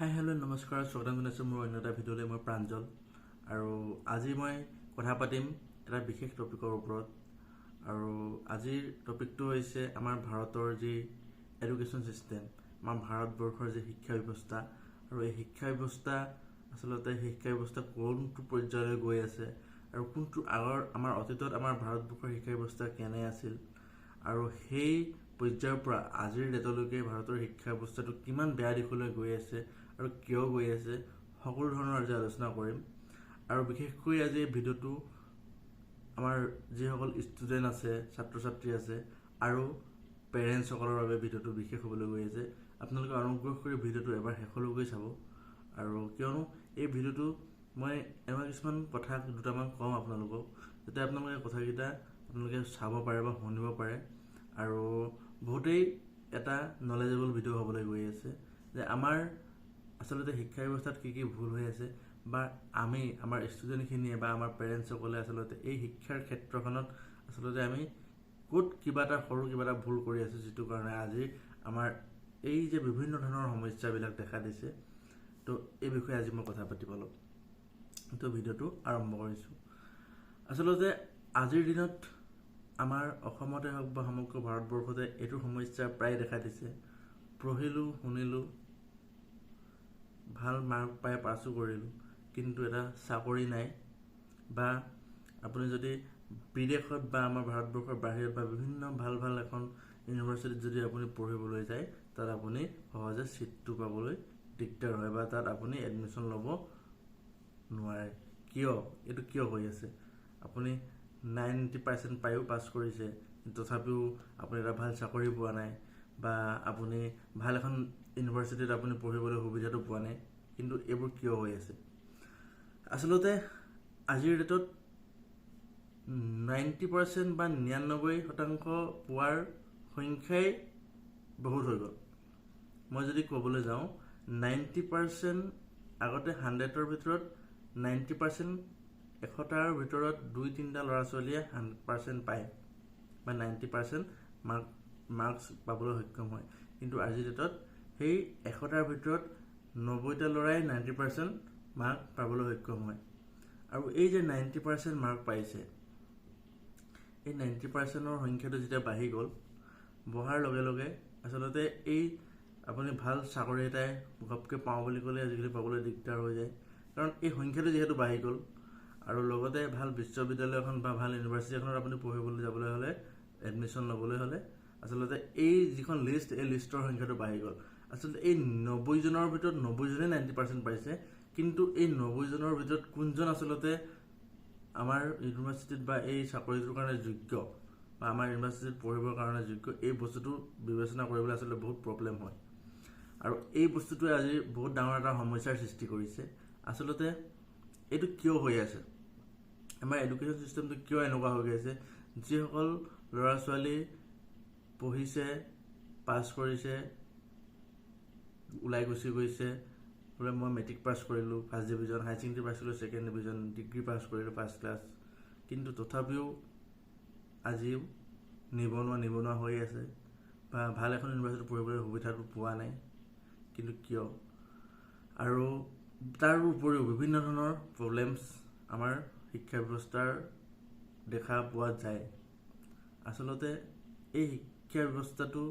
Hi hello' নমস্কাৰ স্বাগতম জনাইছোঁ মোৰ অন্য এটা ভিডিঅ'লৈ মই প্ৰাঞ্জল আৰু আজি মই কথা পাতিম এটা বিশেষ টপিকৰ ওপৰত আৰু আজিৰ টপিকটো হৈছে আমাৰ ভাৰতৰ যি এডুকেশ্যন চিষ্টেম আমাৰ ভাৰতবৰ্ষৰ যি শিক্ষা ব্যৱস্থা আৰু এই শিক্ষা ব্যৱস্থা আচলতে শিক্ষা ব্যৱস্থা কোনটো পৰ্যায়লৈ গৈ আছে আৰু কোনটো আগৰ আমাৰ অতীতত আমাৰ ভাৰতবৰ্ষৰ শিক্ষা ব্যৱস্থা কেনে আছিল আৰু সেই পৰ্যায়ৰ পৰা আজিৰ ডেটলৈকে ভাৰতৰ শিক্ষা ব্যৱস্থাটো কিমান বেয়া দিশলৈ গৈ আছে আৰু কিয় গৈ আছে সকলো ধৰণৰ আজি আলোচনা কৰিম আৰু বিশেষকৈ আজি এই ভিডিঅ'টো আমাৰ যিসকল ষ্টুডেণ্ট আছে ছাত্ৰ ছাত্ৰী আছে আৰু পেৰেণ্টছসকলৰ বাবে ভিডিঅ'টো বিশেষ হ'বলৈ গৈ আছে আপোনালোকে অনুগ্ৰহ কৰি ভিডিঅ'টো এবাৰ শেষলৈকে চাব আৰু কিয়নো এই ভিডিঅ'টো মই এনেকুৱা কিছুমান কথা দুটামান কম আপোনালোকক যাতে আপোনালোকে কথাকেইটা আপোনালোকে চাব পাৰে বা শুনিব পাৰে আৰু বহুতেই এটা নলেজেবল ভিডিঅ' হ'বলৈ গৈ আছে যে আমাৰ আচলতে শিক্ষা ব্যৱস্থাত কি কি ভুল হৈ আছে বা আমি আমাৰ ষ্টুডেণ্টখিনিয়ে বা আমাৰ পেৰেণ্টছসকলে আচলতে এই শিক্ষাৰ ক্ষেত্ৰখনত আচলতে আমি ক'ত কিবা এটা সৰু কিবা এটা ভুল কৰি আছোঁ যিটো কাৰণে আজি আমাৰ এই যে বিভিন্ন ধৰণৰ সমস্যাবিলাক দেখা দিছে তো এই বিষয়ে আজি মই কথা পাতিব অলপ তো ভিডিঅ'টো আৰম্ভ কৰিছোঁ আচলতে আজিৰ দিনত আমাৰ অসমতে হওক বা সমগ্ৰ ভাৰতবৰ্ষতে এইটো সমস্যা প্ৰায় দেখা দিছে পঢ়িলোঁ শুনিলোঁ ভাল মাৰ্ক পাই পাছো কৰিলোঁ কিন্তু এটা চাকৰি নাই বা আপুনি যদি বিদেশত বা আমাৰ ভাৰতবৰ্ষৰ বাহিৰত বা বিভিন্ন ভাল ভাল এখন ইউনিভাৰ্চিটিত যদি আপুনি পঢ়িবলৈ যায় তাত আপুনি সহজে ছিটটো পাবলৈ দিগদাৰ হয় বা তাত আপুনি এডমিশ্যন ল'ব নোৱাৰে কিয় এইটো কিয় হৈ আছে আপুনি 90% পায়ো পাছ কৰিছে তথাপিও আপুনি এটা ভাল চাকৰি পোৱা নাই বা আপুনি ভাল এখন ইউনিভাৰ্চিটিত আপুনি পঢ়িবলৈ সুবিধাটো পোৱা নাই কিন্তু এইবোৰ কিয় হৈ আছে আচলতে আজিৰ ডেটত 90% বা 99% পোৱাৰ সংখ্যাই বহুত হৈ গ'ল মই যদি ক'বলৈ যাওঁ 90% আগতে 100ৰ ভিতৰত 90% 100টাৰ ভিতৰত 2-3টা ল'ৰা ছোৱালীয়ে 100% পায় বা 90% মাৰ্কছ পাবলৈ সক্ষম হয় কিন্তু আজিৰ ডেটত সেই 100টাৰ ভিতৰত 90টা ল'ৰাই 90% মাৰ্ক পাবলৈ সক্ষম হয় আৰু এই যে 90% মাৰ্ক পাইছে এই 90%ৰ সংখ্যাটো যেতিয়া বাঢ়ি গ'ল বঢ়াৰ লগে লগে আচলতে এই আপুনি ভাল চাকৰি এটাই ঘপকৈ পাওঁ বুলি ক'লে আজিকালি পাবলৈ দিগদাৰ হৈ যায় কাৰণ এই সংখ্যাটো যিহেতু বাঢ়ি গ'ল আৰু লগতে ভাল বিশ্ববিদ্যালয় এখন বা ভাল ইউনিভাৰ্চিটি এখনত আপুনি পঢ়িবলৈ যাবলৈ হ'লে এডমিশ্যন ল'বলৈ হ'লে আচলতে এই যিখন লিষ্ট এই লিষ্টৰ সংখ্যাটো বাঢ়ি গ'ল আচলতে এই 90 জনৰ ভিতৰত 90 জনে 90% পাইছে কিন্তু এই 90 জনৰ ভিতৰত কোনজন আচলতে আমাৰ ইউনিভাৰ্চিটিত বা এই চাকৰিটোৰ কাৰণে যোগ্য বা আমাৰ ইউনিভাৰ্চিটিত পঢ়িবৰ কাৰণে যোগ্য এই বস্তুটো বিবেচনা কৰিবলৈ আচলতে বহুত প্ৰব্লেম হয় আৰু এই বস্তুটোৱে আজি বহুত ডাঙৰ এটা সমস্যাৰ সৃষ্টি কৰিছে আচলতে এইটো কিয় হৈ আছে আমাৰ এডুকেশ্যন চিষ্টেমটো কিয় এনেকুৱা হৈ গৈছে যিসকল ল'ৰা ছোৱালী পঢ়িছে পাছ কৰিছে ওলাই গুচি গৈছে বোলে মই মেট্ৰিক পাছ কৰিলোঁ ফাৰ্ষ্ট ডিভিজন হাই ছেকেণ্ডেৰী পাছ কৰিলোঁ ছেকেণ্ড ডিভিজন ডিগ্ৰী পাছ কৰিলোঁ ফাৰ্ষ্ট ক্লাছ কিন্তু তথাপিও আজিও নিবনুৱা হৈ আছে বা ভাল এখন ইউনিভাৰ্চিটিত পঢ়িবলৈ সুবিধাটো পোৱা নাই কিন্তু কিয় আৰু তাৰ উপৰিও বিভিন্ন ধৰণৰ প্ৰব্লেমছ আমাৰ শিক্ষা ব্যৱস্থাৰ দেখা পোৱা যায় আচলতে এই শিক্ষা ব্যৱস্থাটো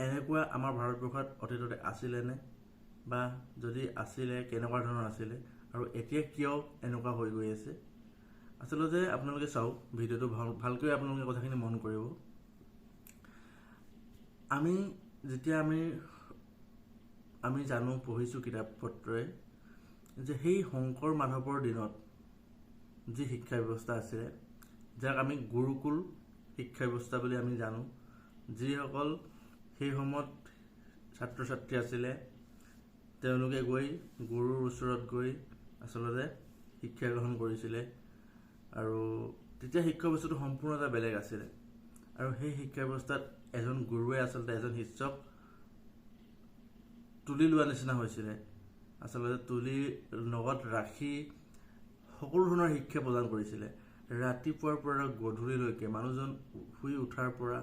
এনেকুৱা আমাৰ ভাৰতবৰ্ষত অতীততে আছিলেনে বা যদি আছিলে কেনেকুৱা ধৰণৰ আছিলে আৰু এতিয়া কিয় এনেকুৱা হৈ গৈ আছে আচলতে আপোনালোকে চাওক ভিডিঅ'টো ভালকৈ আপোনালোকে কথাখিনি মন কৰিব যেতিয়া আমি জানো পঢ়িছোঁ কিতাপ পত্ৰই যে সেই শংকৰ মাধৱৰ দিনত যি শিক্ষা ব্যৱস্থা আছিলে যাক আমি গুৰুকুল শিক্ষা ব্যৱস্থা বুলি আমি জানো যিসকল সেই সময়ত ছাত্ৰ ছাত্ৰী আছিলে তেওঁলোকে গৈ গুৰুৰ ওচৰত গৈ আচলতে শিক্ষা গ্ৰহণ কৰিছিলে আৰু তেতিয়া শিক্ষা ব্যৱস্থাটো সম্পূৰ্ণ এটা বেলেগ আছিলে আৰু সেই শিক্ষা ব্যৱস্থাত এজন গুৰুৱে আচলতে এজন শিষ্যক তুলি লোৱা নিচিনা হৈছিলে আচলতে তুলি লগত ৰাখি সকলো ধৰণৰ শিক্ষা প্ৰদান কৰিছিলে ৰাতিপুৱাৰ পৰা গধূলিলৈকে মানুহজন শুই উঠাৰ পৰা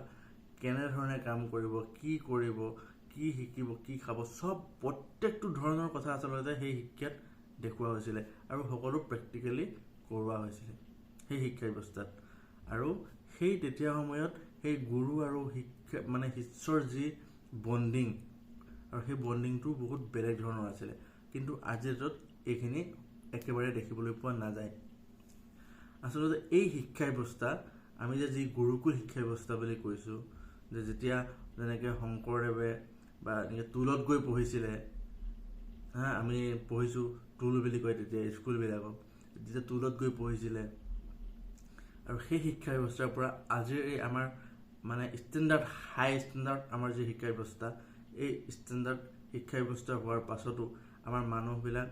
কেনেধৰণে কাম কৰিব কি কৰিব কি শিকিব, কি খাব, চব প্ৰত্যেকটো ধৰণৰ কথা আচলতে সেই শিক্ষাত দেখুওৱা হৈছিলে আৰু সকলো প্ৰেক্টিকেলি কৰোৱা হৈছিলে সেই শিক্ষা ব্যৱস্থাত। আৰু সেই তেতিয়া সময়ত সেই গুৰু আৰু শিষ্যৰ যি বণ্ডিং, আৰু সেই বণ্ডিংটো বহুত বেলেগ ধৰণৰ আছিলে। কিন্তু আজিৰ ডেটত এইখিনি একেবাৰে দেখিবলৈ পোৱা নাযায়। আচলতে এই শিক্ষা ব্যৱস্থা আমি যি গুৰুকুল শিক্ষা ব্যৱস্থা বুলি কৈছোঁ, যেতিয়া যেনেকৈ শংকৰদেৱে বা এনেকৈ টুলত গৈ পঢ়িছিলে, আমি পঢ়িছোঁ টুল বুলি কয় তেতিয়া স্কুলবিলাকক, যেতিয়া টুলত গৈ পঢ়িছিলে, আৰু সেই শিক্ষা ব্যৱস্থাৰ পৰা আজিৰ এই আমাৰ ষ্টেণ্ডাৰ্ড, হাই ষ্টেণ্ডাৰ্ড আমাৰ যি শিক্ষা ব্যৱস্থা, এই ষ্টেণ্ডাৰ্ড শিক্ষা ব্যৱস্থা হোৱাৰ পাছতো আমাৰ মানুহবিলাক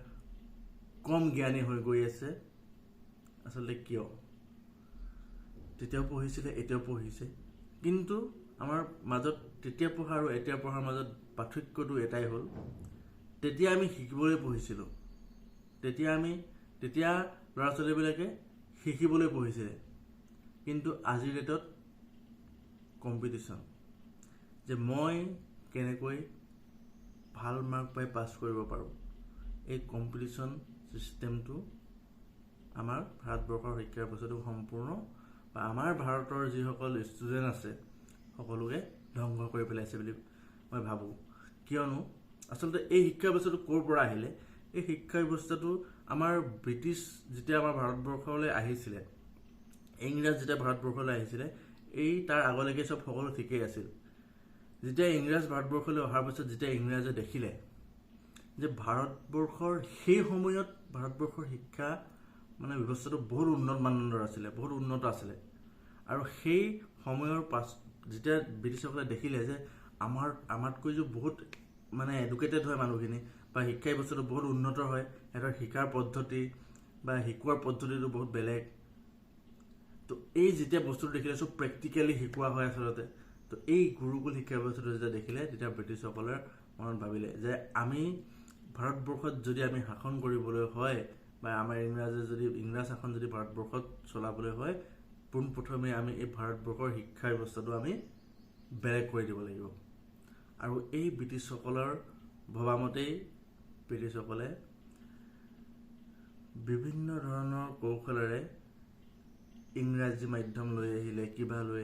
কম জ্ঞানী হৈ গৈ আছে। আচলতে কিয়? তেতিয়াও পঢ়িছিলে, এতিয়াও পঢ়িছে, কিন্তু আমাৰ মাজত তেতিয়া পঢ়া আৰু এতিয়া পঢ়াৰ মাজত পাৰ্থক্যটো এটাই হ'ল, তেতিয়া আমি শিকিবলৈ পঢ়িছিলোঁ, তেতিয়া ল'ৰা ছোৱালীবিলাকে শিকিবলৈ পঢ়িছিলে। কিন্তু আজিৰ ডেটত কম্পিটিশ্যন, যে মই কেনেকৈ ভাল মাৰ্ক পাই পাছ কৰিব পাৰোঁ, এই কম্পিটিশ্যন ছিষ্টেমটো আমাৰ ভাৰতবৰ্ষৰ শিক্ষা ব্যৱস্থাটো সম্পূৰ্ণ, বা আমাৰ ভাৰতৰ যিসকল ষ্টুডেণ্ট আছে সকলোকে ধ্বংস কৰি পেলাইছে বুলি মই ভাবোঁ। কিয়নো আচলতে এই শিক্ষা ব্যৱস্থাটো ক'ৰ পৰা আহিলে? এই শিক্ষা ব্যৱস্থাটো আমাৰ ব্ৰিটিছ যেতিয়া আমাৰ ভাৰতবৰ্ষলৈ আহিছিলে, ইংৰাজ যেতিয়া ভাৰতবৰ্ষলৈ আহিছিলে, তাৰ আগলৈকে সকলো ঠিকেই আছিল। যেতিয়া ইংৰাজ ভাৰতবৰ্ষলৈ অহাৰ পাছত যেতিয়া ইংৰাজে দেখিলে যে ভাৰতবৰ্ষৰ সেই সময়ত ভাৰতবৰ্ষৰ শিক্ষা ব্যৱস্থাটো বহুত উন্নত মানদণ্ডৰ আছিলে, বহুত উন্নত আছিলে, আৰু সেই সময়ৰ যেতিয়া ব্ৰিটিছসকলে দেখিলে যে আমাতকৈ যে বহুত এডুকেটেড হয় মানুহখিনি, বা শিক্ষা ব্যৱস্থাটো বহুত উন্নত হয়, সিহঁতৰ শিকাৰ পদ্ধতি বা শিকোৱাৰ পদ্ধতিটো বহুত বেলেগ, তো এই যেতিয়া বস্তুটো দেখিলে চব প্ৰেক্টিকেলি শিকোৱা হয় আচলতে, তো এই গুৰুকুল শিক্ষা ব্যৱস্থাটো যেতিয়া দেখিলে, তেতিয়া ব্ৰিটিছসকলে মনত ভাবিলে যে আমি ভাৰতবৰ্ষত যদি আমি শাসন কৰিবলৈ হয়, বা আমাৰ ইংৰাজ শাসন যদি ভাৰতবৰ্ষত চলাবলৈ হয়, পোনপ্ৰথমে আমি এই ভাৰতবৰ্ষৰ শিক্ষা ব্যৱস্থাটো আমি বেলেগ কৰি দিব লাগিব। আৰু এই ব্ৰিটিছসকলৰ ভবামতেই ব্ৰিটিছসকলে বিভিন্ন ধৰণৰ কৌশলেৰে ইংৰাজী মাধ্যম লৈ আহিলে, কিবা লৈ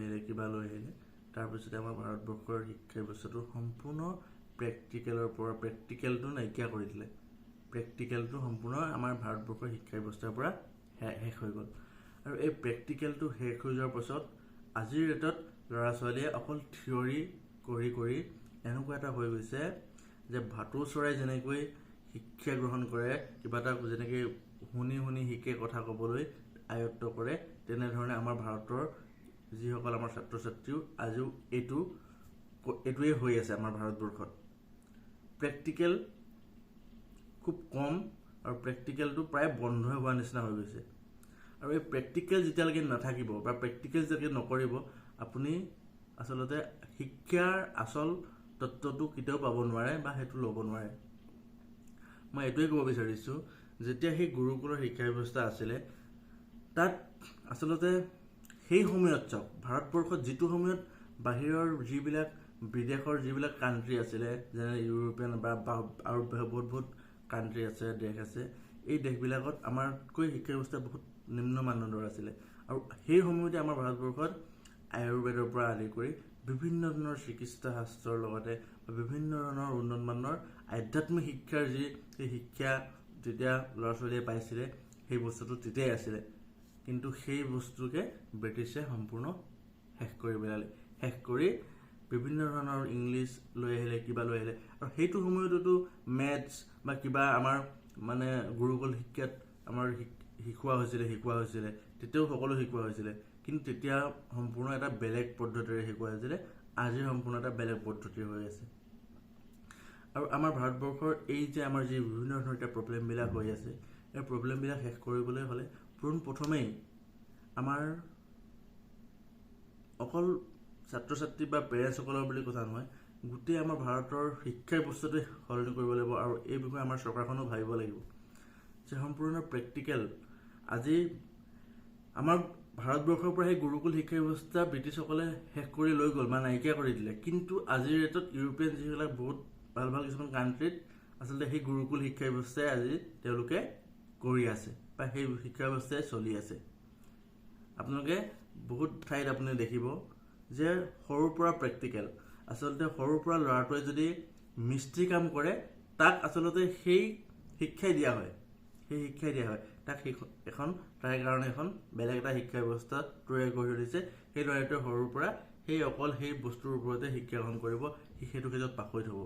আহিলে, তাৰপিছতে আমাৰ ভাৰতবৰ্ষৰ শিক্ষা ব্যৱস্থাটো সম্পূৰ্ণ প্ৰেক্টিকেলটো নাইকিয়া কৰি দিলে। প্ৰেক্টিকেলটো সম্পূৰ্ণ আমাৰ ভাৰতবৰ্ষৰ শিক্ষা ব্যৱস্থাৰ পৰা শেষ হৈ গ'ল। আৰু এই প্ৰেক্টিকেলটো শেষ হৈ যোৱাৰ পাছত আজিৰ ডেটত ল'ৰা ছোৱালীয়ে অকল থিয়ৰী কৰি এনেকুৱা এটা হৈ গৈছে যে ভাটৌ চৰাই যেনেকৈ শিক্ষা গ্ৰহণ কৰে, কিবা এটা যেনেকৈ শুনি শিকে, কথা ক'বলৈ আয়ত্ব কৰে, তেনেধৰণে আমাৰ ভাৰতৰ যিসকল আমাৰ ছাত্ৰ ছাত্ৰীও আজিও এইটোৱে হৈ আছে আমাৰ ভাৰতবৰ্ষত। প্ৰেক্টিকেল খুব কম, আৰু প্ৰেক্টিকেলটো প্ৰায় বন্ধ হোৱা নিচিনা হৈ গৈছে। আৰু এই প্ৰেক্টিকেল যেতিয়ালৈকে নাথাকিব, বা প্ৰেক্টিকেল যেতিয়ালৈকে নকৰিব, আপুনি আচলতে শিক্ষাৰ আচল তত্ত্বটো কেতিয়াও পাব নোৱাৰে, বা সেইটো ল'ব নোৱাৰে। মই এইটোৱে ক'ব বিচাৰিছোঁ, যেতিয়া সেই গুৰুকুলৰ শিক্ষা ব্যৱস্থা আছিলে, তাত আচলতে সেই সময়ত চাওক, ভাৰতবৰ্ষত যিটো সময়ত বাহিৰৰ বিদেশৰ যিবিলাক কাণ্ট্ৰি আছিলে, যেনে ইউৰোপিয়ান বা আৰু বহুত কাণ্ট্ৰি আছে, দেশ আছে, এই দেশবিলাকত আমাতকৈ শিক্ষা ব্যৱস্থা বহুত নিম্ন মানদণ্ডৰ আছিলে। আৰু সেই সময়তে আমাৰ ভাৰতবৰ্ষত আয়ুৰ্বেদৰ পৰা আদি কৰি বিভিন্ন ধৰণৰ চিকিৎসা শাস্ত্ৰৰ লগতে বিভিন্ন ধৰণৰ উন্নত মানৰ আধ্যাত্মিক শিক্ষাৰ সেই শিক্ষা যেতিয়া ল'ৰা ছোৱালীয়ে পাইছিলে, সেই বস্তুটো তেতিয়াই আছিলে। কিন্তু সেই বস্তুকে ব্ৰিটিছে সম্পূৰ্ণ শেষ কৰি পেলালে। শেষ কৰি বিভিন্ন ধৰণৰ ইংলিছ লৈ আহিলে, কিবা লৈ আহিলে, আৰু সেইটো সময়তো মেথছ বা কিবা আমাৰ গুৰুকুল শিক্ষাত আমাৰ শিকোৱা হৈছিলে, তেতিয়াও সকলো শিকোৱা হৈছিলে, কিন্তু তেতিয়া সম্পূৰ্ণ এটা বেলেগ পদ্ধতিৰে শিকোৱা হৈছিলে, আজি সম্পূৰ্ণ এটা বেলেগ পদ্ধতি হৈ আছে। আৰু আমাৰ ভাৰতবৰ্ষৰ এই যে আমাৰ যি বিভিন্ন ধৰণৰ এতিয়া প্ৰব্লেমবিলাক হৈ আছে, এই প্ৰব্লেমবিলাক শেষ কৰিবলৈ হ'লে পোনপ্ৰথমেই আমাৰ অকল ছাত্ৰ ছাত্ৰী বা পেৰেণ্টছসকলৰ বুলি কথা নহয়, গোটেই আমাৰ ভাৰতৰ শিক্ষা ব্যৱস্থাটোৱে সলনি কৰিব লাগিব। আৰু এই বিষয়ে আমাৰ চৰকাৰখনেও ভাবিব লাগিব যে সম্পূৰ্ণ প্ৰেক্টিকেল, আজি আমাৰ ভাৰতবৰ্ষৰ পৰা সেই গুৰুকুল শিক্ষা ব্যৱস্থা ব্ৰিটিছসকলে শেষ কৰি লৈ গ'ল বা নাইকিয়া কৰি দিলে, কিন্তু আজিৰ ডেটত ইউৰোপীয়ান যিবিলাক বহুত ভাল ভাল কিছুমান কাণ্ট্ৰিত আচলতে সেই গুৰুকুল শিক্ষা ব্যৱস্থাই আজি তেওঁলোকে কৰি আছে বা সেই শিক্ষা ব্যৱস্থাই চলি আছে। আপোনালোকে বহুত ঠাইত আপুনি দেখিব যে সৰুৰ পৰা প্ৰেক্টিকেল, আচলতে সৰুৰ পৰা ল'ৰাটোৱে যদি মিস্ত্ৰী কাম কৰে তাক আচলতে সেই শিক্ষাই দিয়া হয়, তাক এখন তাৰ কাৰণে এখন বেলেগ এটা শিক্ষা ব্যৱস্থা তৈয়াৰ কৰি দিছে। সেই ল'ৰাটোৱে সৰুৰ পৰা অকল সেই বস্তুৰ ওপৰতে শিক্ষা গ্ৰহণ কৰিব, সি সেইটো ক্ষেত্ৰত পাকৈত হ'ব।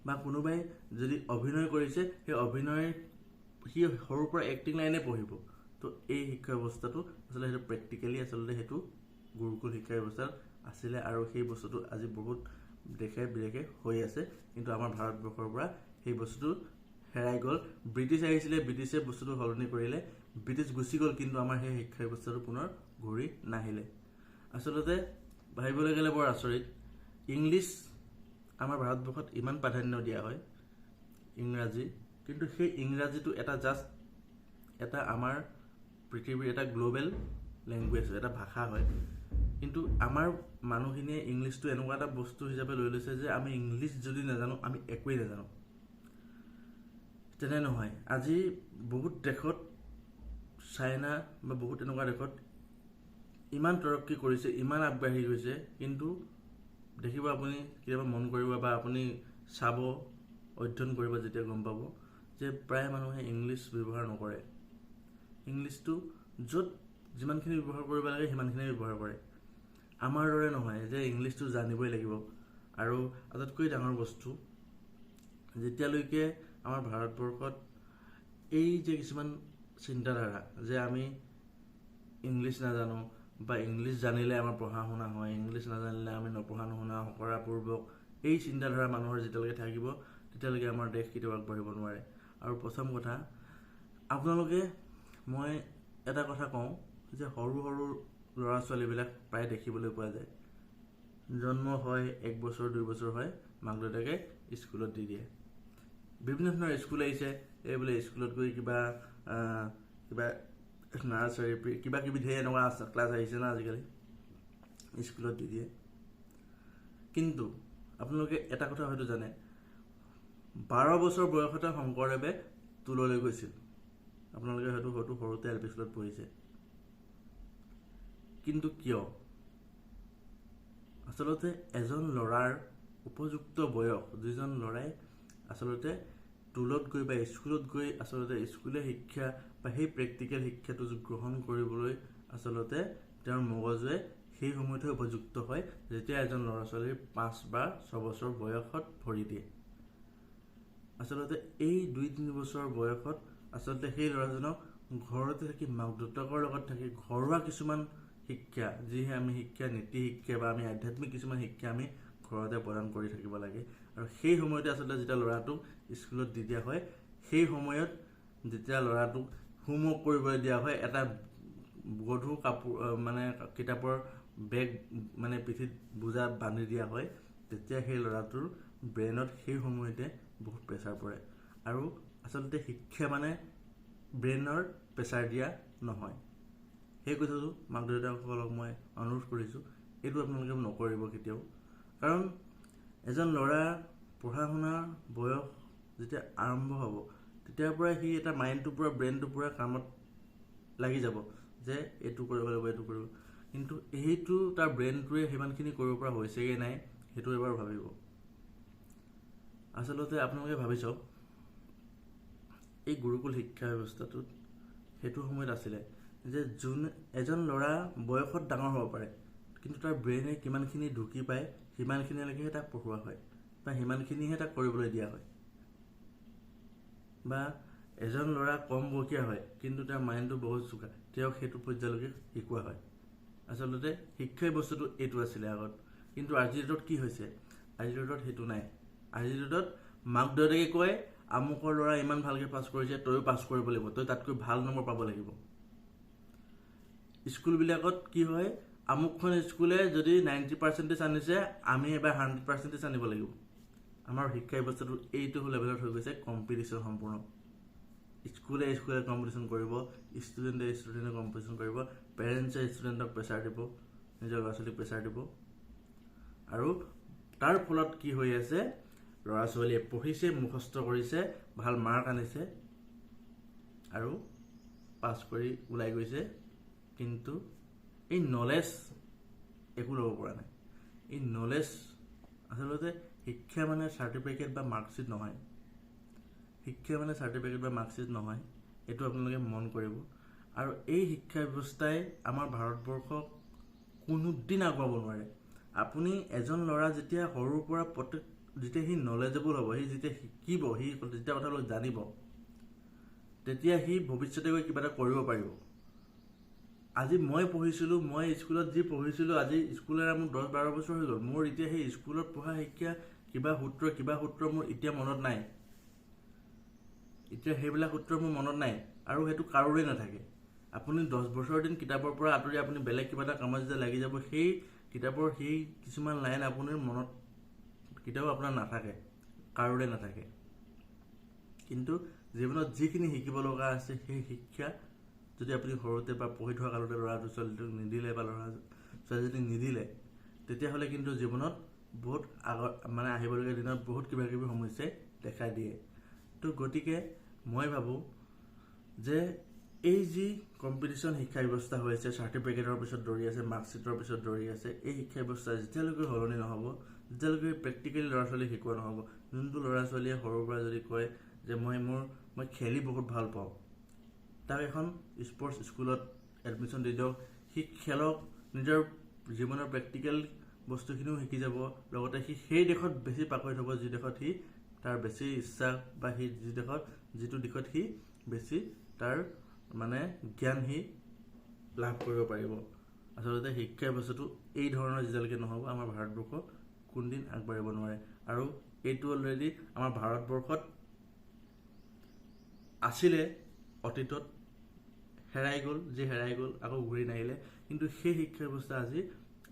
বা কোনোবাই যদি অভিনয় কৰিছে সেই অভিনয় সি সৰুৰ পৰা এক্টিং লাইনে পঢ়িব। তো এই শিক্ষা ব্যৱস্থাটো আচলতে সেইটো প্ৰেক্টিকেলি আচলতে সেইটো গুৰুকুল শিক্ষা ব্যৱস্থা আছিলে, আৰু সেই বস্তুটো আজি বহুত দেশে বিদেশে হৈ আছে। কিন্তু আমাৰ ভাৰতবৰ্ষৰ পৰা সেই বস্তুটো হেৰাই গ'ল। ব্ৰিটিছ আহিছিলে, ব্ৰিটিছে বস্তুটো সলনি কৰিলে, ব্ৰিটিছ গুচি গ'ল, কিন্তু আমাৰ সেই শিক্ষা ব্যৱস্থাটো পুনৰ ঘূৰি নাহিলে। আচলতে ভাবিবলৈ গ'লে বৰ আচৰিত, ইংলিছ আমাৰ ভাৰতবৰ্ষত ইমান প্ৰাধান্য দিয়া হয়, ইংৰাজী, কিন্তু সেই ইংৰাজীটো এটা আমাৰ পৃথিৱীৰ এটা গ্ল'বেল লেংগুৱেজ হয়, এটা ভাষা হয়। কিন্তু আমাৰ মানুহখিনিয়ে ইংলিছটো এনেকুৱা এটা বস্তু হিচাপে লৈ লৈছে যে আমি ইংলিছ যদি নাজানো আমি একোৱেই নাজানো। তেনে নহয়। আজি বহুত দেশত, চাইনা বা বহুত এনেকুৱা দেশত ইমান তৰক্কি কৰিছে, ইমান আগবাঢ়ি গৈছে, কিন্তু দেখিব আপুনি কেতিয়াবা মন কৰিব বা আপুনি চাব, অধ্যয়ন কৰিব, যেতিয়া গম পাব যে প্ৰায় মানুহে ইংলিছ ব্যৱহাৰ নকৰে। ইংলিছটো য'ত যিমানখিনি ব্যৱহাৰ কৰিব লাগে সিমানখিনি ব্যৱহাৰ কৰে। আমাৰ দৰে নহয় যে ইংলিছটো জানিবই লাগিব। আৰু আটাইতকৈ ডাঙৰ বস্তু, যেতিয়ালৈকে আমাৰ ভাৰতবৰ্ষত এই যে কিছুমান চিন্তাধাৰা যে আমি ইংলিছ নাজানো বা ইংলিছ জানিলে আমাৰ পঢ়া শুনা হয়, ইংলিছ নাজানিলে আমি নপঢ়া নুশুনা কৰাপূৰ্বক, এই চিন্তাধাৰা মানুহৰ যেতিয়ালৈকে থাকিব তেতিয়ালৈকে আমাৰ দেশ কেতিয়াও আগবাঢ়িব নোৱাৰে। আৰু প্ৰথম কথা, আপোনালোকে, মই এটা কথা কওঁ যে সৰু সৰু ল'ৰা ছোৱালীবিলাক প্ৰায় দেখিবলৈ পোৱা যায়, জন্ম হয় 1 বছৰ 2 বছৰ হয়, মাক দেউতাকে স্কুলত দি দিয়ে। বিভিন্ন ধৰণৰ স্কুল আহিছে, এই বোলে স্কুলত গৈ কিবা নাৰ্চাৰী কিবা কিবি ধেৰ এনেকুৱা ক্লাছ আহিছে না আজিকালি, স্কুলত দি দিয়ে। কিন্তু আপোনালোকে এটা কথা হয়তো জানে, 12 বছৰ বয়সতে শংকৰদেৱে টোললৈ গৈছিল। আপোনালোকে হয়তো সৰুতে এল পি স্কুলত পঢ়িছে। কিন্তু কিয়? আচলতে এজন ল'ৰাৰ উপযুক্ত বয়স, যিজন ল'ৰাই আচলতে টোলত গৈ বা স্কুলত গৈ আচলতে স্কুলীয়া শিক্ষা বা সেই প্ৰেক্টিকেল শিক্ষাটো গ্ৰহণ কৰিবলৈ আচলতে তেওঁৰ মগজুৱে সেই সময়তে উপযুক্ত হয় যেতিয়া এজন ল'ৰা ছোৱালীৰ 5 বা 6 বছৰ বয়সত ভৰি দিয়ে। আচলতে এই 2-3 বছৰ বয়সত আচলতে সেই ল'ৰাজনক ঘৰতে থাকি মাক দেউতাকৰ লগত থাকি ঘৰুৱা কিছুমান শিক্ষা, যিহে আমি শিক্ষা, নীতি শিক্ষা বা আমি আধ্যাত্মিক কিছুমান শিক্ষা আমি ঘৰতে প্ৰদান কৰি থাকিব লাগে। আৰু সেই সময়তে আচলতে যেতিয়া ল'ৰাটোক স্কুলত দি দিয়া হয়, সেই সময়ত যেতিয়া ল'ৰাটোক হোমৱৰ্ক কৰিবলৈ দিয়া হয়, এটা গধুৰ কাপোৰ মানে কিতাপৰ বেগ মানে পিঠিত বোজা বান্ধি দিয়া হয়, তেতিয়া সেই ল'ৰাটোৰ ব্ৰেইনত সেই সময়তে বহুত প্ৰেছাৰ পৰে। আৰু আচলতে শিক্ষা মানে ব্ৰেইনৰ প্ৰেছাৰ দিয়া নহয়। সেই কথাটো মাক দেউতাকসকলক মই অনুৰোধ কৰিছোঁ, এইটো আপোনালোকে নকৰিব কেতিয়াও। কাৰণ এজন ল'ৰা পঢ়া শুনাৰ বয়স যেতিয়া আৰম্ভ হ'ব, তেতিয়াৰ পৰাই সি এটা মাইণ্ডটো পূৰা, ব্ৰেইনটো পূৰা কামত লাগি যাব যে এইটো কৰিব লাগিব, এইটো কৰিব। কিন্তু সেইটো তাৰ ব্ৰেইনটোৱে সিমানখিনি কৰিব পৰা হৈছেগৈ নাই, সেইটো এবাৰ ভাবিব। আচলতে আপোনালোকে ভাবি চাওক, এই গুৰুকুল শিক্ষা ব্যৱস্থাটোত সেইটো সময়ত আছিলে যে এজন ল'ৰা বয়সত ডাঙৰ হ'ব পাৰে, কিন্তু তাৰ ব্ৰেইনে কিমানখিনি ঢুকি পায় সিমানখিনিলৈকে তাক পঢ়োৱা হয় বা সিমানখিনিহে তাক কৰিবলৈ দিয়া হয়। বা এজন ল'ৰা কম বয়সীয়া হয় কিন্তু তাৰ মাইণ্ডটো বহুত চোকা, তেওঁক সেইটো পৰ্যায়লৈকে শিকোৱা হয়। আচলতে শিক্ষাই বস্তুটো এইটো আছিলে আগত। কিন্তু আজিৰ ডেটত কি হৈছে? আজিৰ ডেটত সেইটো নাই। আজিৰ ডেটত মাক দেউতাকে কয় আমুকৰ ল'ৰা ইমান ভালকৈ পাছ কৰিছে, তয়ো পাছ কৰিব লাগিব, তই তাতকৈ ভাল নম্বৰ পাব লাগিব। স্কুলবিলাকত কি হয়, আমুকখন স্কুলে যদি 90% আনিছে, আমি এবাৰ 100% আনিব লাগিব। আমাৰ শিক্ষা ব্যৱস্থাটো এইটো লেভেলত হৈ গৈছে, কম্পিটিশ্যন সম্পূৰ্ণ। স্কুলে কম্পিটিশ্যন কৰিব, ষ্টুডেণ্টে কম্পিটিশ্যন কৰিব, পেৰেণ্টছে ষ্টুডেণ্টক প্ৰেছাৰ দিব, নিজৰ ল'ৰা ছোৱালীক প্ৰেছাৰ দিব। আৰু তাৰ ফলত কি হৈ আছে, ল'ৰা ছোৱালীয়ে পঢ়িছে, মুখস্থ কৰিছে, ভাল মাৰ্ক আনিছে আৰু পাছ কৰি ওলাই গৈছে, কিন্তু এই নলেজ একো ল'ব পৰা নাই। এই নলেজ আচলতে শিক্ষা মানে চাৰ্টিফিকেট বা মাৰ্কশ্বিট নহয়। শিক্ষা মানে চাৰ্টিফিকেট বা মাৰ্কশ্বিট নহয়, এইটো আপোনালোকে মন কৰিব। আৰু এই শিক্ষা ব্যৱস্থাই আমাৰ ভাৰতবৰ্ষক কোনোদিন আগুৱাব নোৱাৰে। আপুনি এজন ল'ৰা যেতিয়া সৰুৰ পৰা যেতিয়া সি নলেজেবল হ'ব, সি যেতিয়া শিকিব, সি যেতিয়া কথাবিলাক জানিব, তেতিয়া সি ভৱিষ্যতে গৈ কিবা এটা কৰিব পাৰিব। আজি মই পঢ়িছিলোঁ, মই স্কুলত যি পঢ়িছিলোঁ, আজি স্কুল এৰা মোৰ 10-12 বছৰ হৈ গ'ল। মোৰ এতিয়া সেই স্কুলত পঢ়া শিক্ষা কিবা সূত্ৰ মোৰ এতিয়া মনত নাই। এতিয়া সেইবিলাক সূত্ৰ মোৰ মনত নাই, আৰু সেইটো কাৰোৰে নাথাকে। আপুনি 10 বছৰ দিন কিতাপৰ পৰা আঁতৰি আপুনি বেলেগ কিবা এটা কামত যেতিয়া লাগি যাব, সেই কিতাপৰ সেই কিছুমান লাইন আপোনাৰ মনত কেতিয়াও আপোনাৰ নাথাকে, কাৰোৰে নাথাকে। কিন্তু জীৱনত যিখিনি শিকিব লগা আছে, সেই শিক্ষা যদি আপুনি সৰুতে বা পঢ়ি থকা কালতে ল'ৰা ছোৱালীটোক নিদিলে বা ল'ৰা ছোৱালীজনীক নিদিলে, তেতিয়াহ'লে কিন্তু জীৱনত বহুত আহিবলগীয়া দিনত বহুত কিবা কিবি সমস্যাই দেখা দিয়ে। তো গতিকে মই ভাবোঁ যে এই যি কম্পিটিশ্যন শিক্ষা ব্যৱস্থা হৈ আছে, চাৰ্টিফিকেটৰ পিছত দৌৰি আছে, মাৰ্কশ্বিটৰ পিছত দৌৰি আছে, এই শিক্ষা ব্যৱস্থা যেতিয়ালৈকে সলনি নহ'ব, যেতিয়ালৈকে প্ৰেক্টিকেলি ল'ৰা ছোৱালীক শিকোৱা নহ'ব, যোনটো ল'ৰা ছোৱালীয়ে সৰুৰ পৰা যদি কয় যে মই খেলি বহুত ভাল পাওঁ, তাক এখন স্পৰ্টছ স্কুলত এডমিশ্যন দি দিয়ক, সি খেলক, নিজৰ জীৱনৰ প্ৰেক্টিকেল বস্তুখিনিও শিকি যাব, লগতে সি সেই দেশত বেছি পাকৈত হ'ব, যি দেশত সি তাৰ বেছি ইচ্ছা বা সি যিটো দিশত সি বেছি তাৰ জ্ঞান সি লাভ কৰিব পাৰিব। আচলতে শিক্ষা ব্যৱস্থাটো এই ধৰণৰ যেতিয়ালৈকে নহ'ব, আমাৰ ভাৰতবৰ্ষ কোনদিন আগবাঢ়িব নোৱাৰে। আৰু এইটো অলৰেডি আমাৰ ভাৰতবৰ্ষত আছিলে, অতীতত হেৰাই গ'ল, আকৌ ঘূৰি নাহিলে। কিন্তু সেই শিক্ষা ব্যৱস্থা আজি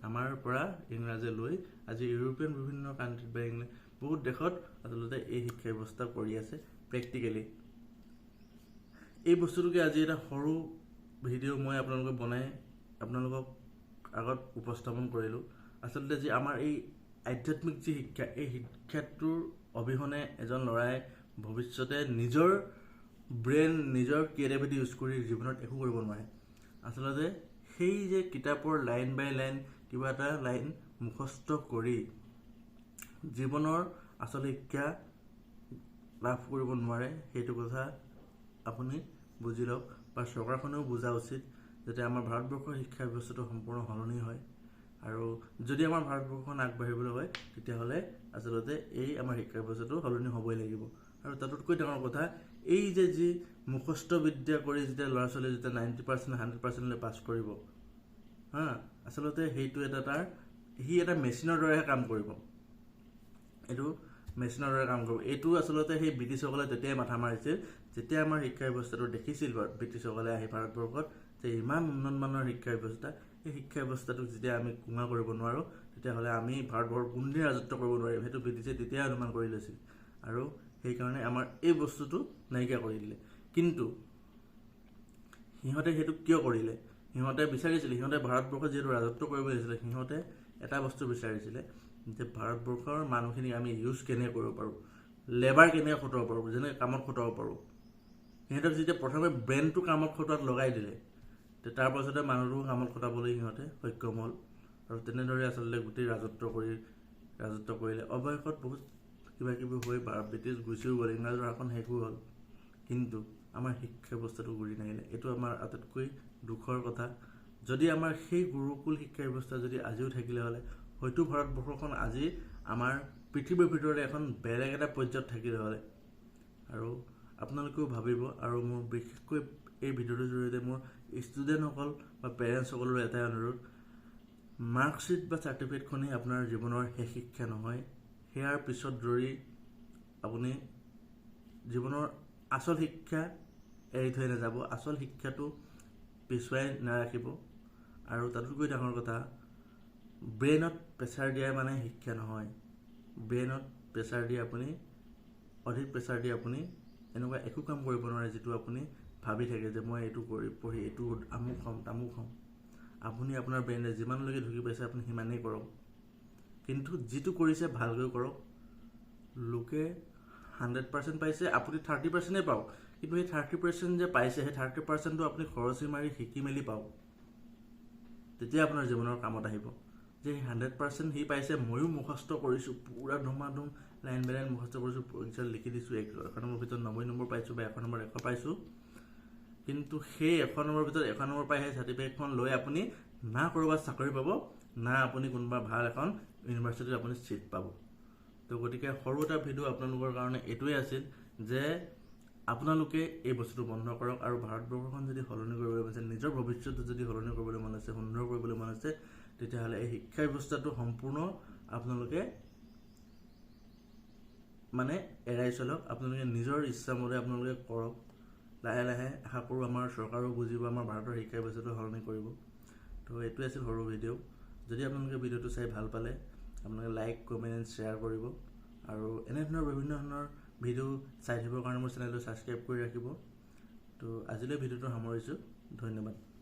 আমাৰ পৰা ইংৰাজে লৈ আজি ইউৰোপীয়ান বিভিন্ন কাণ্ট্ৰিত বা বহুত দেশত আচলতে এই শিক্ষা ব্যৱস্থা কৰি আছে প্ৰেক্টিকেলি। এই বস্তুটোকে আজি এটা সৰু ভিডিঅ' মই বনাই আপোনালোকক আগত উপস্থাপন কৰিলোঁ। আচলতে যি আমাৰ এই আধ্যাত্মিক যি শিক্ষা, এই শিক্ষাটোৰ অবিহনে এজন ল'ৰাই ভৱিষ্যতে নিজৰ ব্ৰেইন, নিজৰ ক্ৰিয়েটিভিটি ইউজ কৰি জীৱনত একো কৰিব নোৱাৰে। আচলতে সেই যে কিতাপৰ লাইন বাই লাইন কিবা এটা লাইন মুখস্থ কৰি জীৱনৰ আচল শিক্ষা লাভ কৰিব নোৱাৰে, সেইটো কথা আপুনি বুজি লওক, বা চৰকাৰখনেও বুজা উচিত, যাতে আমাৰ ভাৰতবৰ্ষৰ শিক্ষা ব্যৱস্থাটো সম্পূৰ্ণ সলনি হয়। আৰু যদি আমাৰ ভাৰতবৰ্ষখন আগবাঢ়িবলৈ হয়, তেতিয়াহ'লে আচলতে এই আমাৰ শিক্ষা ব্যৱস্থাটো সলনি হ'বই লাগিব। আৰু তাতোতকৈ ডাঙৰ কথা, এই যে যি মুখস্থ বিদ্যা কৰি যেতিয়া ল'ৰা ছোৱালীয়ে যেতিয়া 90%, 100% পাছ কৰিব, আচলতে সেইটো সি এটা মেচিনৰ দৰেহে কাম কৰিব। এইটো আচলতে সেই ব্ৰিটিছসকলে তেতিয়াই মাথা মাৰিছিল, যেতিয়া আমাৰ শিক্ষা ব্যৱস্থাটো দেখিছিল ব্ৰিটিছসকলে আহি ভাৰতবৰ্ষত যে ইমান উন্নতমানৰ শিক্ষা ব্যৱস্থা, এই শিক্ষা ব্যৱস্থাটোক যেতিয়া আমি কোঙা কৰিব নোৱাৰোঁ, তেতিয়াহ'লে আমি ভাৰতবৰ্ষৰ কোনদিন ৰাজত্ব কৰিব নোৱাৰিম, সেইটো ব্ৰিটিছে তেতিয়াই অনুমান কৰি লৈছিল। আৰু সেইকাৰণে আমাৰ এই বস্তুটো নাইকিয়া কৰি দিলে। কিন্তু সিহঁতে সেইটো কিয় কৰিলে? সিহঁতে বিচাৰিছিলে, সিহঁতে ভাৰতবৰ্ষত যিহেতু ৰাজত্ব কৰিব লাগিছিলে, সিহঁতে এটা বস্তু বিচাৰিছিলে যে ভাৰতবৰ্ষৰ মানুহখিনিক আমি ইউজ কেনেকৈ কৰিব পাৰোঁ, লেবাৰ কেনেকৈ খটাব পাৰোঁ, যেনেকৈ কামত খটাব পাৰোঁ। সিহঁতক যেতিয়া প্ৰথমে ব্ৰেইনটো কামত খটোৱাত লগাই দিলে, তাৰ পাছতে মানুহটো কামত খটাবলৈ সিহঁতে সক্ষম হ'ল। আৰু তেনেদৰে আচলতে গোটেই ৰাজত্ব কৰিলে। অৱশেষত বহুত কিবা কিবি হৈ ব্ৰিটিছ গুচিও গ'ল, ইংৰাজৰ শাসন শেষো হ'ল, কিন্তু আমাৰ শিক্ষা ব্যৱস্থাটো ঘূৰি নাহিলে। এইটো আমাৰ আটাইতকৈ দুখৰ কথা। যদি আমাৰ সেই গুৰুকুল শিক্ষা ব্যৱস্থা যদি আজিও থাকিলে হ'লে, হয়তো ভাৰতবৰ্ষখন আজি আমাৰ পৃথিৱীৰ ভিতৰতে এখন বেলেগ এটা পৰ্যায়ত থাকিলে হ'লে। আৰু আপোনালোকেও ভাবিব, আৰু মোৰ বিশেষকৈ এই ভিডিঅ'টোৰ জৰিয়তে মোৰ ষ্টুডেণ্টসকল বা পেৰেণ্টছসকলৰো এটাই অনুৰোধ, মাৰ্কশ্বিট বা চাৰ্টিফিকেটখনেই আপোনাৰ জীৱনৰ শেষ শিক্ষা নহয়। সেয়াৰ পিছত দৌৰি আপুনি জীৱনৰ আচল শিক্ষা এৰি থৈ নাযাব, আচল শিক্ষাটো পিছুৱাই নাৰাখিব। আৰু তাতোতকৈ ডাঙৰ কথা, ব্ৰেইনত প্ৰেছাৰ দিয়া শিক্ষা নহয়। ব্ৰেইনত প্ৰেছাৰ দি অধিক প্ৰেছাৰ দি আপুনি এনেকুৱা একো কাম কৰিব নোৱাৰে যিটো আপুনি ভাবি থাকে যে মই এইটো কৰি পঢ়ি এইটো আমুক হ'ম তামুক হ'ম। আপুনি আপোনাৰ ব্ৰেইনে যিমানলৈকে ঢুকি পাইছে আপুনি সিমানেই কৰক, কিন্তু যিটো কৰিছে ভালকৈ কৰক। লোকে 100% পাইছে, আপুনি 30%ই পাওক, কিন্তু সেই 30% যে পাইছে সেই 30%টো আপুনি খৰচি মাৰি শিকি মেলি পাওক। তেতিয়া আপোনাৰ জীৱনৰ কামত আহিব যে 100% সি পাইছে, ময়ো মুখস্থ কৰিছোঁ, পুৰা ধুমাধুম লাইন বাই লাইন মুখস্থ কৰিছোঁ, পৰীক্ষাত লিখি দিছোঁ, 100 নম্বৰ ভিতৰত 90 নম্বৰ পাইছোঁ বা 100 নম্বৰ 100 পাইছোঁ। কিন্তু সেই 100 নম্বৰ ভিতৰত 100 নম্বৰ পাই সেই চাৰ্টিফিকেটখন লৈ আপুনি না ক'ৰবাত চাকৰি পাব, না আপুনি কোনোবা ভাল এখন ইউনিভাৰ্চিটিত আপুনি ছিট পাব। তো গতিকে সৰু এটা ভিডিঅ' আপোনালোকৰ কাৰণে এইটোৱে আছিল যে আপোনালোকে এই বস্তুটো বন্ধ কৰক, আৰু ভাৰতবৰ্ষখন যদি সলনি কৰিবলৈ মন আছে, নিজৰ ভৱিষ্যতটো যদি সলনি কৰিবলৈ মন আছে, সুন্দৰ কৰিবলৈ মন আছে, তেতিয়াহ'লে এই শিক্ষা ব্যৱস্থাটো সম্পূৰ্ণ আপোনালোকে মানে এৰাই চলক। আপোনালোকে নিজৰ ইচ্ছামতে আপোনালোকে কৰক। লাহে লাহে আশা কৰোঁ আমাৰ চৰকাৰো বুজিব, আমাৰ ভাৰতৰ শিক্ষা ব্যৱস্থাটো সলনি কৰিব। তো এইটোৱে আছিল সৰু ভিডিঅ'। যদি আপোনালোকে ভিডিঅ'টো চাই ভাল পালে আপোনালোকে লাইক, কমেণ্ট, শ্বেয়াৰ কৰিব, আৰু এনেধৰণৰ বিভিন্ন ধৰণৰ ভিডিঅ' চাই থাকিবৰ কাৰণে মোৰ চেনেলটো ছাবস্ক্ৰাইব কৰি ৰাখিব। তো আজিলৈ ভিডিঅ'টো সামৰিছোঁ। ধন্যবাদ।